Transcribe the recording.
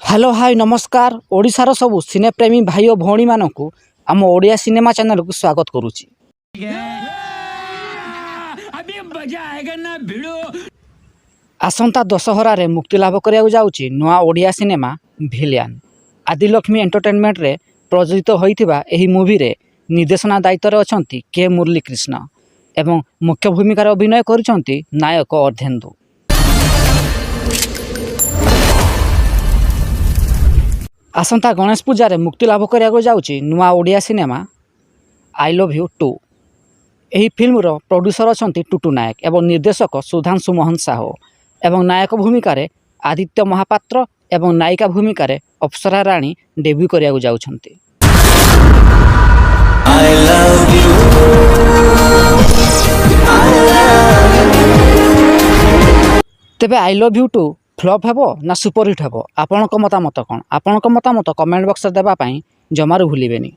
Hello hi नमस्कार ओडिशार सबु सिनेप्रेमी भाई और भौणी मानकु आम ओडिया सिनेमा चैनल को स्वागत करुच्ची। आसंता दशहरा मुक्तिलाभ करिया जाउची नुआ Odia cinema villain. Adilakshmi entertainment रे प्रयोजित होइथिबा एही मूवी रे निर्देशना दायित्व रे अछंती के मुरली कृष्ण एवं मुख्य भूमिका अभिनय करिसंती नायक अर्धेन्दु। आसंता गणेश पूजा मुक्तिलाभ करिया जाउची नुआ Odia cinema I love you 2। एही फिल्म रो प्रोड्यूसर अछंती टुटू नायक एवं निर्देशक सुधांशु मोहन साहो एवं नायक भूमिका रे आदित्य महापात्र एवं नायिका भूमिका रे अप्सरा रानी डेब्यू करिया जाउछंती। तेबे आई लव यू 2 फ्लॉप हेबो ना सुपरहिट हेबो आपणक मतामत कौन? आपणक मतामत कमेंट बॉक्स रे देबा पई जमारू भूलिबेनी।